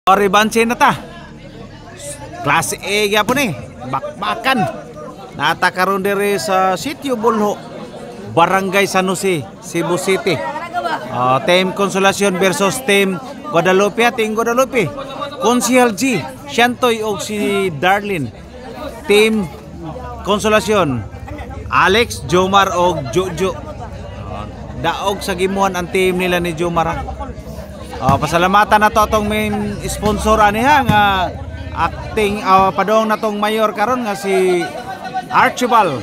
Rebansin na ta. Klase A gyapon ni. Bakbakan. Natakaroon diri sa Sitio Bulho, Barangay San Jose, Cebu City. Team Consolacion versus Team Guadalupe. Team Guadalupe. Konsehal G, Shantoy og si Darlene. Team Consolacion, Alex, Jomar og Jojo. Daog sa gimuhan ang team nila ni Jomar. Pasalamatan na to atong main sponsor aniha nga acting padong natong mayor karon nga si Archibald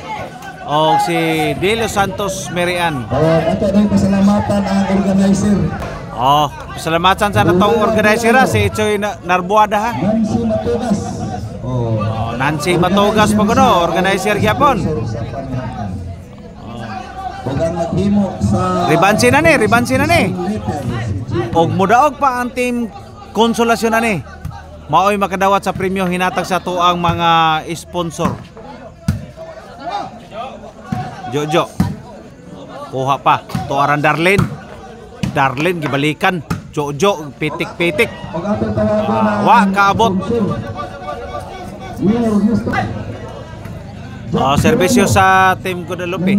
o si De Los Santos Merian. Ato din pasalamatan ang organizer. Pasalamatan sa natong organizer si Ichoy Narbuada ha. Nancy Matugas. Nancy Matugas pa kuno, organizer gyapon. Bugang naghimo sa Ribansin na ni. Og mudaog pa ang team Consolacion ani. Maoy makadawat sa premyo hinatag sa tuang mga sponsor. Jojo. Kuha pa. Tuaran Darlene. Darlene gibalikan. Jojo pitik-pitik. Wa kaabot. Serbisyo sa team Guadalupe.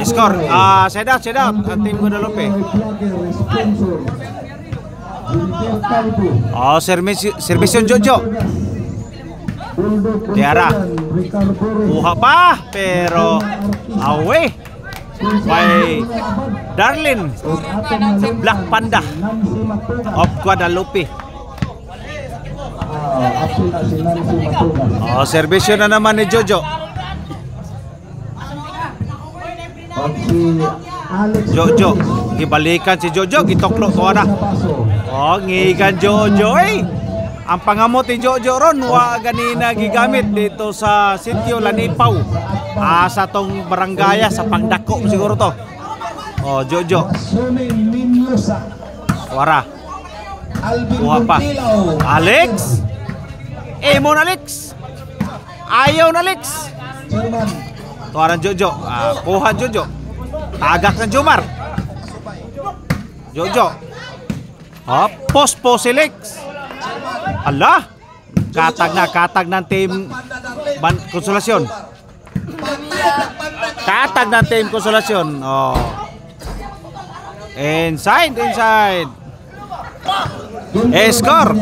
Score. Side out ang team Guadalupe. Serbisyon Jojo. Tiara. Kuha pa pero away. By Darlene. Black Panda of Guadalupe. Serbisyo na naman ni Jojo. Jojo, gibalikan si Jojo, gitoklo ko na. Ngigan Jojo Ang pangamot ni Jojo ron wa ganina gigamit dito sa Sitio Lanipaw. Sa tong barangaya sa Pangdako siguro to. Jojo. Wara. Kuha pa. Alex. Mon Alex. Ayaw na Alex. Tuaran Jojo. Kuha Jojo. Tagak ng Jomar. Jojo. Post si Lex. Hala. Katag ng team Consolacion. Katag ng team Consolacion. Inside. Score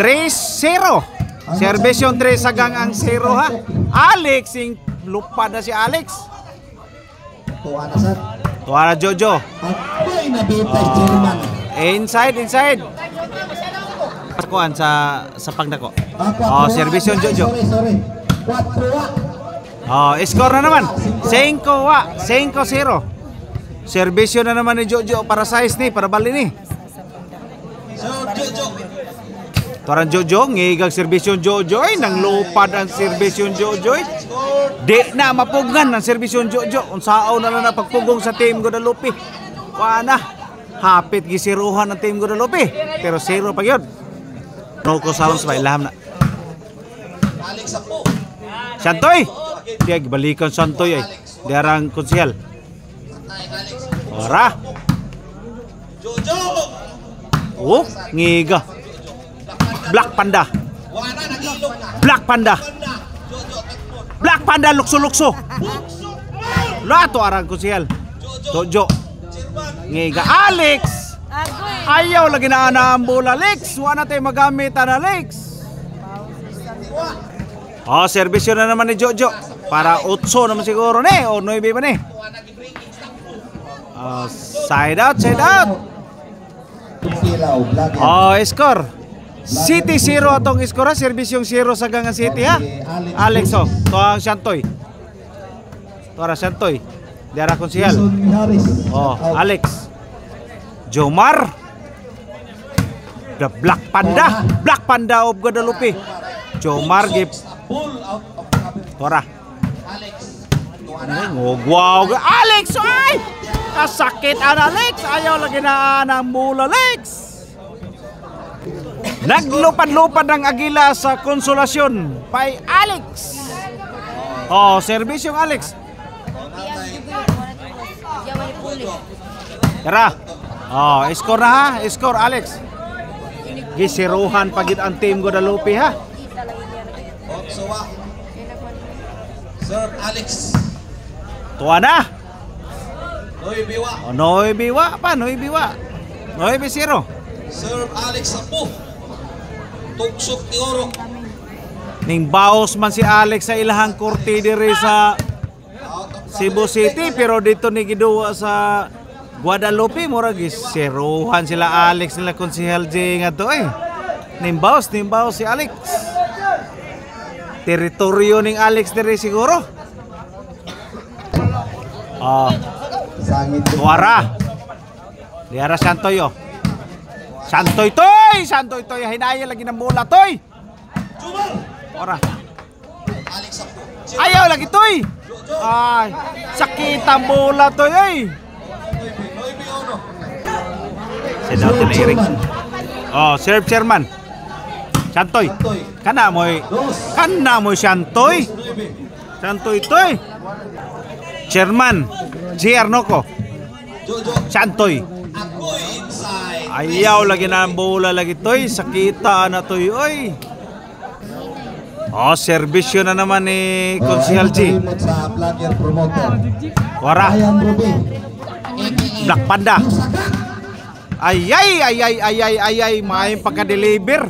3-0. Serbisyon 3 sagang ang 0 ha. Alex lupa na si Alex. Tuwa na Jojo. Inside. Kuan sa Pangdako. Serbisyon Jojo. Score na naman. 5-0. Serbisyon na naman ni Jojo para size ni, para bali ni. Tuaran Jojo, ngigag serbisyon Jojo nang lupad ang serbisyon Jojo Di na mapugan ang serbisyon Jojo. Unsao na lang na pagpugong sa team Guadalupe. Kuana, hapit gisiruhan ang team Guadalupe. Pero 0 pa yun. Roko sounds ba ilaham na. Shantoy. Diya gibalikan Shantoy Diarang konsehal. Ora. Ngiga. Black Panda lukso. Lato arang konsehal. Jojo. Ngiga Alex. Ayaw lagi na ang bola Alex. Wala tayo magamit na Alex. Serbisyo na naman ni Jojo. Para 8 naman siguro ni. O 9 ba ni. Side out. Score. City 0 atong score. Serbisyong 0 sa Gangan City ha. Alex tuang Shantoy. Tuara Shantoy. Diara konsehal. Alex. Jomar. The Black Panda of Guadalupe. Jomar gip. Tuara. Wow, Alex kasakit ang Alex. Ayaw lagi na ang mula Alex. Naglupad-lupad ang agila sa Consolacion by Alex. Serbisyong Alex. Tara. Score na ha. Score Alex. Gisiruhan pagit ang team Guadalupe ha. Otsuwa. Sir Alex. Tuwa na. Noy Biwa. O, Noy Biwa pa, Noy Biwa. 9-0. Sir Alex Sapu. Tugsok ni Oro. Ning baos man si Alex sa ilahang korte diri sa Cebu City pero dito ni giduwa sa Guadalupe mura gisiruhan sila Alex nila Konsehal J nga to Nimbaos si Alex. Teritoryo ning Alex diri siguro. Tuara. Diara Santoyo. Santoy toy hinaya lagi ng bola toy. Ora. Alex Sapu. Ayaw lagi toy. Ay, sakit ang bola toy Noy Biano. Send out na Eric. Serve chairman. Santoy. Santoy. Kana mo Santoy. Santoy toy. Chairman G. Arnoco. Jojo. Santoy. Ako'y inside. Ayaw lagi na ang bola lagi toy. Sakita na toy oy. Serbisyo na naman ni Konsehal G. Sa vlogger promoter. Wara. Ayan Ruby. Black Panda. Ay, maayong pagka-deliver.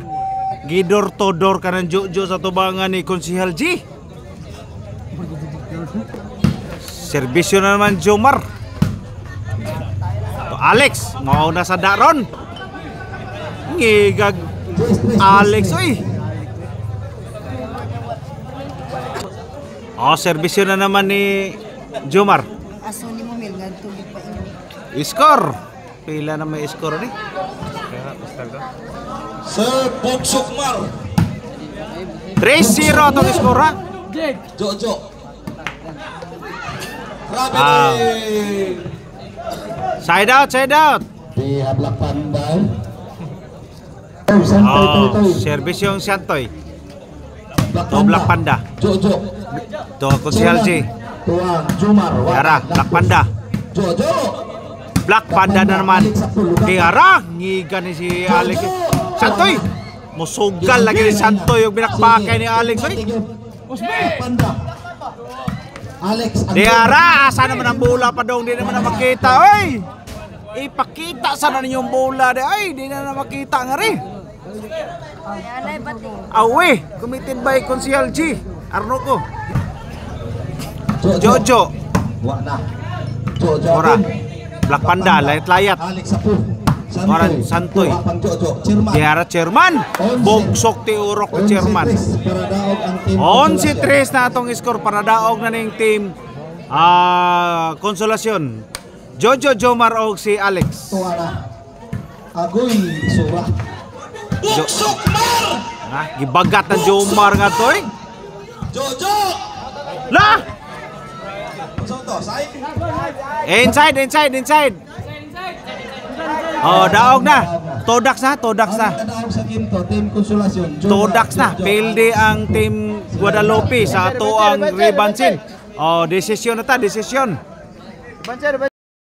Gidor to door ka ng Jojo sa tubangan ni Konsehal G. Serbisyo na naman Jomar. To Alex, mauna sa daron. Ngigag Alex oy. Serbisyo na naman ni Jomar. Aso ni mo mil nga tubig pa ino. Score. Pila na may score ni? Sir Bugsok Mar. 3-0 atong score ha. Jojo. Grabe Side out. Di Black Panda. Service yung Santoy. Black Black Panda. Jojo. To Konsehal J. Tuan Jumar. Tiara, Black Panda. Jojo. Black Panda na naman. Tiara, ngiga ni si Alex. Santoy. Musugal lagi ni Santoy yung binakbakay ni Alex. Black Panda. Alex. Tiara, asa naman ang bola pa daw. Hindi naman na makita. Oy! Ipakita sana ninyong bola. Ay, hindi na makita nga rin. Awe, committed by Konsehal G. Arnoco. Jojo. Wala. Jojo. Ora. Black Panda, layat-layat. Alex Sapu. Oran Santoy. Tiara chairman. Bogsok ti urok ni chairman. 11-3 na atong score para daog na ning team Konsolasyon. Jojo, Jomar og si Alex. Tuana. Agoy sura. Bugsok Mar. Gibagat ng Jomar nga toy. Jojo. La! Soto, side. Inside. Daog na. Todax na. Kadaog sa game to, Team Konsolasyon. Todax na. Pildi ang team Guadalupe sa ato ang Ribansin. Desisyon na ta, desisyon.